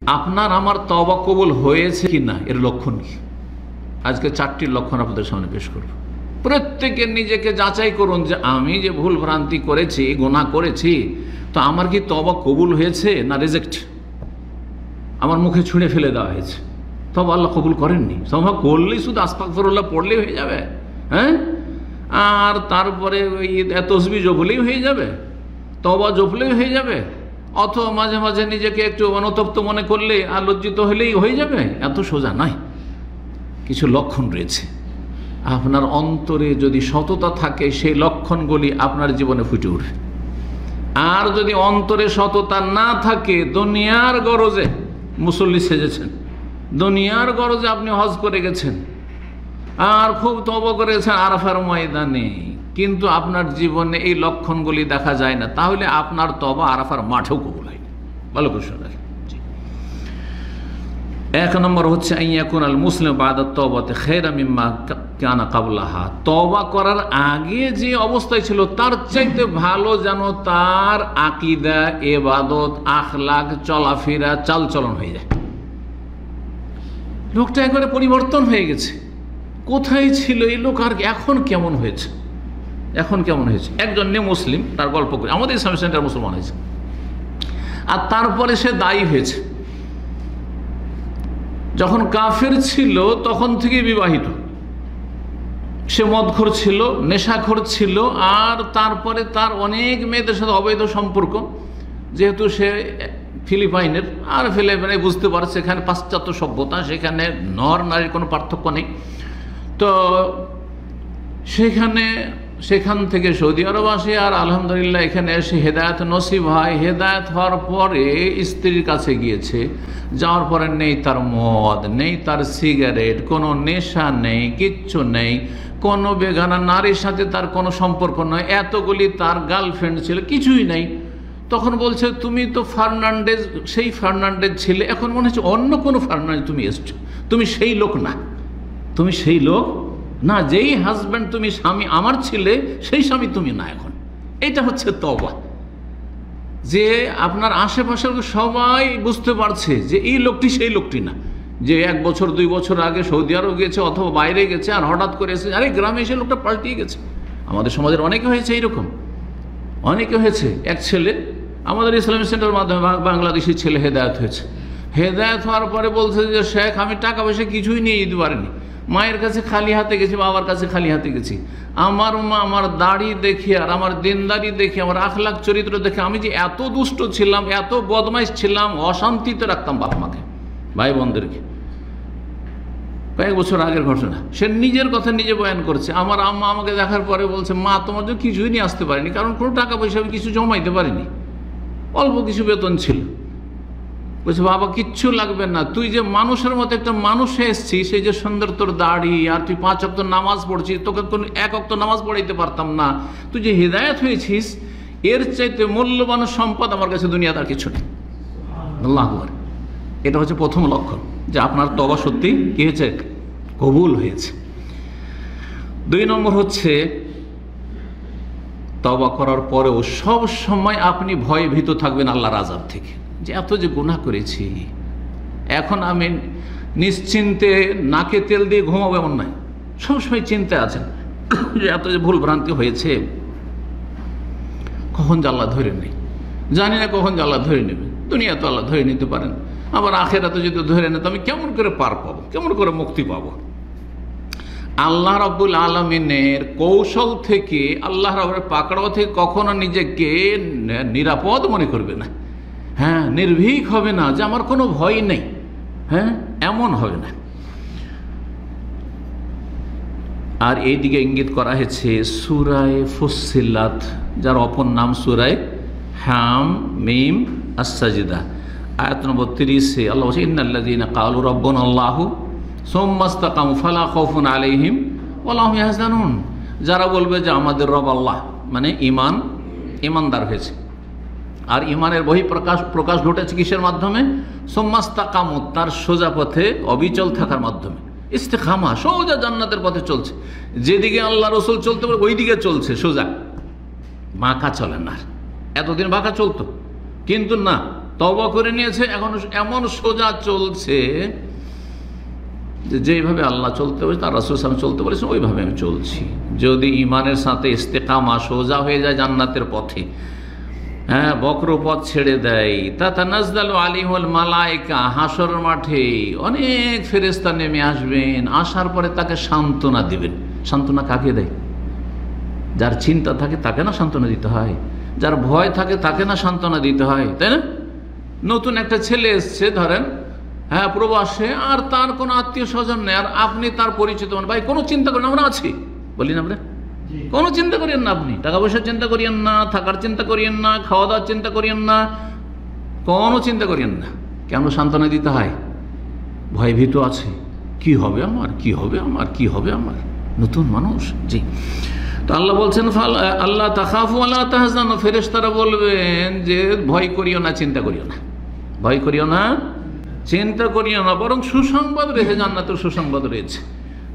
আপনার আমার তওবা কবুল হয়েছে কিনা এর লক্ষণ কি? আজকে 4টি লক্ষণ আপনাদের সামনে পেশ করব। প্রত্যেকে নিজেকে যাচাই করুন যে আমি যে ভুল ভ্রান্তি করেছি, গুনাহ করেছি, তো আমার কি তওবা কবুল হয়েছে না রিজেক্ট? আমার মুখে ছুঁড়ে ফেলে দেওয়া হয়েছে, তওবা আল্লাহ কবুল করেননি। সম্ভব করলেই শুধু আস্তাগফিরুল্লাহ পড়লেই হয়ে যাবে, হ্যাঁ? আর তারপরে ওই তাসবিহ জপলেই হয়ে যাবে, তওবা জপলেই হয়ে যাবে, অথবা মাঝে মাঝে নিজেকে একটু অনুতপ্ত মনে করলে আর লজ্জিত হলেই হয়ে যাবে? এত সোজা নয়। কিছু লক্ষণ রয়েছে। আপনার অন্তরে যদি সততা থাকে, সেই লক্ষণগুলি আপনার জীবনে ফুটে উঠবে। আর যদি অন্তরে সততা না থাকে, দুনিয়ার গরজে মুসল্লি সেজেছেন, দুনিয়ার গরজে আপনি হজ করে গেছেন আর খুব তওবা করেছেন আরাফার ময়দানে, কিন্তু আপনার জীবনে এই লক্ষণগুলি দেখা যায় না, তাহলে আপনার তওবা আরাফার মাঠেও কবুল হয়। ভালো প্রশ্ন। 1 নম্বর হচ্ছে আইয়াকুন আল মুসলিম বাদা তওবাতে খায়রা মিম্মা কানা ক্বাবলাহা। তওবা করার আগে যে অবস্থায় ছিল তার চাইতে ভালো যেন তার আকীদা, ইবাদত, আখলাক, চলাফেরা, চালচলন হয়ে যায়। লোকটা একবারে পরিবর্তন হয়ে গেছে। কোথায় ছিল এই লোক আর এখন কেমন হয়েছে? এখন কেমন হয়েছে? একজন মুসলিম, তার গল্প করে আমাদের ইসলামিক সেন্টার মুসলমান হয়েছে, আর তারপরে সে দায়ী হয়েছে। যখন কাফের ছিল তখন থেকে বিবাহিত, সে মদখোর ছিল, নেশাখোর ছিল, আর তারপরে তার অনেক মেয়েদের সাথে অবৈধ সম্পর্ক। যেহেতু সে ফিলিপাইনের, আর ফিলিপাইনে বুঝতে পারছে এখানে পাশ্চাত্য সভ্যতা, সেখানে নর নারীর কোনো পার্থক্য নেই, তো সেখান থেকে সৌদি আরব আসে, আর আলহামদুলিল্লাহ এখানে এসে হেদায়েত নসিব হয়। হেদায়েত হওয়ার পরে স্ত্রীর কাছে গিয়েছে, যাওয়ার পরে নেই তার মদ, নেই তার সিগারেট, কোনো নেশা নেই, কিচ্ছু নেই, কোনো বেগানা নারীর সাথে তার কোনো সম্পর্ক নয়, এতগুলি তার গার্লফ্রেন্ড ছিল, কিছুই নেই। তখন বলছে, তুমি তো ফার্নান্ডেজ, সেই ফার্নান্ডেজ ছিলে, এখন মনে হচ্ছে অন্য কোনো ফার্নান্ডেজ তুমি এসছো, তুমি সেই লোক না, তুমি সেই লোক না, যেই হাজব্যান্ড তুমি স্বামী আমার ছিলে, সেই স্বামী তুমি না এখন। এটা হচ্ছে তওবা। যে আপনার আশেপাশের সবাই বুঝতে পারছে যে এই লোকটি সেই লোকটি না, যে 1 বছর 2 বছর আগে সৌদি আরব গেছে অথবা বাইরে গেছে, আর হঠাৎ করে এসে আরে গ্রামে এসে লোকটা পাল্টিয়ে গেছে। আমাদের সমাজের অনেকে হয়েছে এইরকম, অনেকে হয়েছে। এক ছেলে আমাদের ইসলামিক সেন্টারের মাধ্যমে, বাংলাদেশি ছেলে, হেদায়েত হয়েছে। হেদায়েত হওয়ার পরে বলছে যে শেখ, আমি টাকা পয়সা কিছুই নিয়ে যেতে পারিনি, মায়ের কাছে খালি হাতে গেছি, বাবার কাছে খালি হাতে গেছি। আমার মা আমার দাড়ি দেখে আর আমার দিনদারি দেখে, আমার আখলাক চরিত্র দেখে আমি যে এত দুষ্ট ছিলাম, এত বদমাইশ ছিলাম, অশান্তিতে রাখতাম বাপ মাকে, ভাই বোনদেরকে। কয়েক বছর আগের ঘটনা, সে নিজের কথা নিজে বয়ান করছে। আমার আম্মা আমাকে দেখার পরে বলছে, মা তোমার জন্য কিছুই নিয়ে আসতে পারিনি, কারণ কোনো টাকা পয়সা আমি কিছু জমাইতে পারিনি, অল্প কিছু বেতন ছিল। বলছে, বাবা কিচ্ছু লাগবে না, তুই যে মানুষের মতো একটা মানুষ এসছিস, সেই যে সুন্দর তোর দাড়ি, আর তুই 5 ওয়াক্ত নামাজ পড়ছিস, তোকে কোনো 1 ওয়াক্ত নামাজ পড়াইতে পারতাম না, তুই যে হিদায়াত হয়েছিস, এর চাইতে মূল্যবান সম্পদ আমার কাছে দুনিয়াতে আর কিছু নেই। আল্লাহু আকবার। এটা হচ্ছে প্রথম লক্ষণ যে আপনার তওবা সত্যি কি হয়েছে, কবুল হয়েছে। 2 নম্বর হচ্ছে, তওবা করার পরেও সব সময় আপনি ভয়ে ভীত থাকবেন আল্লাহর আযাব থেকে, যে এত যে গুনাহ করেছি, এখন আমি নিশ্চিন্তে নাকে তেল দিয়ে ঘুমাবো এমন নয়, সবসময় চিন্তায় আছেন যে এত যে ভুল ভ্রান্তি হয়েছে, কখন যে আল্লাহ ধরে নেই, জানি না কখন যে আল্লাহ ধরে নেবে। দুনিয়া তো আল্লাহ ধরে নিতে পারেন, আবার আখিরাতে যদি ধরে নেয় তো আমি কেমন করে পার পাবো, কেমন করে মুক্তি পাবো? আল্লাহ রাব্বুল আলামিনের কৌশল থেকে, আল্লাহ রাব্বুল পাকড়াও থেকে কখনো নিজেকে নিরাপদ মনে করবে না, হ্যাঁ, নির্ভীক হবে না যে আমার কোনো ভয় নেই, হ্যাঁ, এমন হবে না। আর এই দিকে ইঙ্গিত করা হয়েছে সূরায়ে ফুসসিলাত, যার অপর নাম সূরায়ে হাম মিম আস-সাজদা, আয়াত নম্বর 30-এ আল্লাহ বলছে, ইন্নাল্লাযীনা ক্বালু রাব্বুনাল্লাহু সুম্মা ইসতাকামু ফালা খাউফুন আলাইহিম ওয়া লা হুম ইয়াহজানুন। যারা বলবে যে আমাদের রব আল্লাহ, মানে ইমানদার হয়েছে, আর ইমানের প্রকাশ ঘটেছে কিসের মাধ্যমে? সুম্মা ইসতাকামু, তার সোজা পথে অবিচল থাকার মাধ্যমে। ইস্তেকামা, সোজা জান্নাতের পথে চলছে, যেদিকে আল্লাহ রসুল চলতে পারে ওই দিকে চলছে সোজা, বাঁকা চলে না। এতদিন বাঁকা চলতো, কিন্তু না, তওবা করে নিয়েছে, এখন এমন সোজা চলছে যেভাবে আল্লাহ চলতে বলেছে, তার রাসূল সাল্লাল্লাহু আলাইহি ওয়াসাল্লাম চলতে বলেছেন, ওইভাবে আমি চলছি। যদি ঈমানের সাথে ইস্তেকামা, সোজা হয়ে যায় জান্নাতের পথে, হ্যাঁ, বক্র পথ ছেড়ে দেয়, তাতানাজ্জালু আলাইহিল মালায়েকা, হাসরের মাঠে অনেক ফেরেশতা নেমে আসবেন, আসার পরে তাকে সান্ত্বনা দিবেন। সান্ত্বনা কাকে দেয়? যার চিন্তা থাকে তাকে না সান্ত্বনা দিতে হয়, যার ভয় থাকে তাকে না সান্ত্বনা দিতে হয়, তাই না? নতুন একটা ছেলে এসছে ধরেন, হ্যাঁ, প্রবাসে, আর তার কোনো আত্মীয় স্বজন নেই, আর আপনি তার পরিচিত, ভাই কোনো চিন্তা করেন, আমরা আছি, বলি না আমরা, কোনো চিন্তা করিয়েন না, আপনি টাকা পয়সার চিন্তা করিয়েন না, থাকার চিন্তা করিয়েন না, খাওয়া দাওয়ার চিন্তা করিয়েন না, কোনো চিন্তা করিয়েন না। কেন সান্ত্বনা দিতে হয়? ভয় ভীত আছে, কি হবে আমার, কি হবে আমার, কি হবে আমার, নতুন মানুষ। জি, তো আল্লাহ বলছেন আল্লাহ তাখাফু ওয়ালা তাহজানু, ফেরেশতারা বলবেন যে ভয় করিও না, চিন্তা করিও না, ভয় করিও না, চিন্তা করিও না, বরং সুসংবাদ রয়েছে, জান্নাতের সুসংবাদ রয়েছে।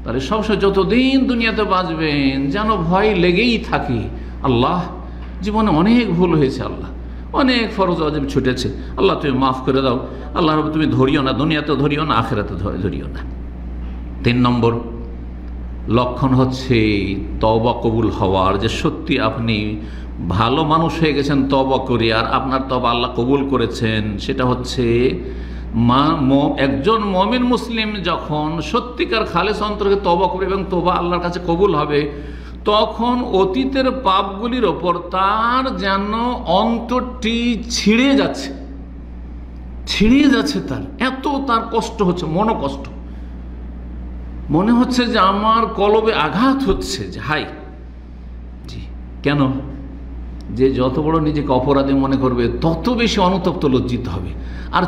তাহলে সবসময় যতদিন দুনিয়াতে বাঁচবেন যেন ভয় লেগেই থাকে। আল্লাহ, জীবনে অনেক ভুল হয়েছে, আল্লাহ অনেক ফরজ ওয়াজিব ছুটেছে, আল্লাহ তুমি মাফ করে দাও, আল্লাহ তুমি ধরিও না, দুনিয়াতে ধরিও না, আখিরাতে ধরিও না। 3 নম্বর লক্ষণ হচ্ছে তওবা কবুল হওয়ার, যে সত্যি আপনি ভালো মানুষ হয়ে গেছেন তওবা করে, আর আপনার তওবা আল্লাহ কবুল করেছেন। সেটা হচ্ছে একজন মুমিন মুসলিম যখন সত্যিকার খালেস অন্তরে তওবা করবে এবং তওবা আল্লাহর কাছে কবুল হবে, তখন অতীতের পাপগুলির ওপর তার যেন অন্তরটি ছিঁড়ে যাচ্ছে, তার এত তার কষ্ট হচ্ছে, মনোকষ্ট, মনে হচ্ছে যে আমার কলবে আঘাত হচ্ছে, যে হাই। জি, কেন? যে যত বড় নিজেকে অপরাধী মনে করবে তত বেশি অনুতপ্ত লজ্জিত হবে, আর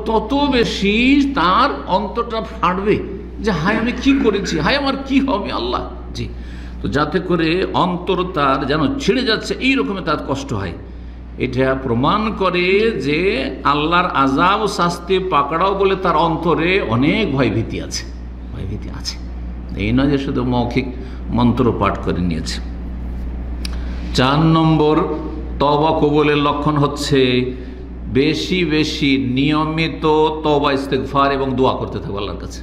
তত বেশি তার অন্তরটা ফাটবে যে হায় আমি কি করেছি, হায় আমার কি হবে আল্লাহ। জি, তো যাতে করে অন্তর তার যেন ছিঁড়ে যাচ্ছে এই রকমের তার কষ্ট হয়, এটা প্রমাণ করে যে আল্লাহর আযাব ও শাস্তি পাকড়াও বলে তার অন্তরে অনেক ভয়ভীতি আছে, ভয়ভীতি আছে। এই নয় যে শুধু মৌখিক মন্ত্র পাঠ করে নিয়েছে। 4 নম্বর তওবা কবুলের লক্ষণ হচ্ছে বেশি বেশি নিয়মিত তওবা ইস্তেগফার এবং দোয়া করতে থাকবো আল্লাহর কাছে।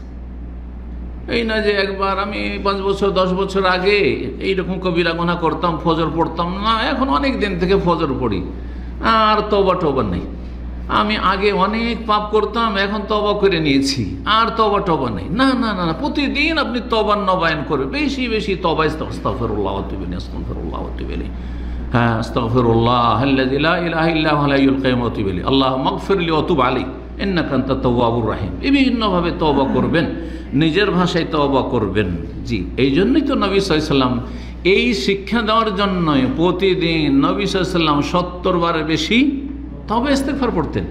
এই না যে একবার আমি 5 বছর 10 বছর আগে এইরকম কবিরা গুনাহ করতাম, ফজর পড়তাম না, এখন অনেক দিন থেকে ফজর পড়ি, আর তওবা নেই। আমি আগে অনেক পাপ করতাম, এখন তওবা করে নিয়েছি, আর তওবা নেই। না না না, প্রতিদিন আপনি তওবার নবায়ন করবেন, বেশি বেশি তওবা, আস্তাগফিরুল্লাহ ওয়া আতুবু ইলাইহি, আস্তাগফিরুল্লাহ ওয়া আতুবু ইলাইহি, হ্যাঁ, আস্তাগফিরুল্লাহাল্লাযী লা ইলাহা ইল্লা হুয়াল হাইয়ুল কাইয়্যুম ওয়া আতুবু ইলাইহি, আল্লাহুম্মা ইগফিরলি ওয়া তুব আলাইহি ইন্নাকা আনতাত তাওয়াবুর রাহিম। বিভিন্নভাবে তওবা করবেন, নিজের ভাষায় তওবা করবেন। জি, এই জন্যই তো নবী সাল্লাল্লাহু আলাইহি ওয়াসাল্লাম এই শিক্ষা দেওয়ার জন্যই প্রতিদিন নবী সাল্লাল্লাহু আলাইহি ওয়াসাল্লাম 70 বারের বেশি তওবা ইস্তেগফার পড়তেন,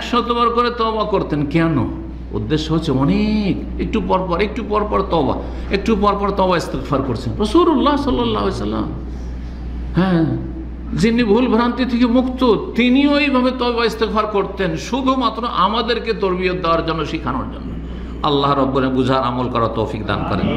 100 বার করে তওবা করতেন। কেন? উদ্দেশ্য হচ্ছে অনেক একটু পরপর তওবা, একটু পরপর তওবা ইস্তেগফার করছেন রাসূলুল্লাহ সাল্লাল্লাহু আলাইহি ওয়াসাল্লাম। হ্যাঁ, যিনি ভুল ভ্রান্তি থেকে মুক্ত, তিনিও এইভাবে তওবা ইস্তেগফার করতেন, শুধুমাত্র আমাদেরকে তরবিয়ত দেওয়ার জন্য, শেখানোর জন্য। আল্লাহ রাব্বুল বুঝার আমল করার তৌফিক দান করেন।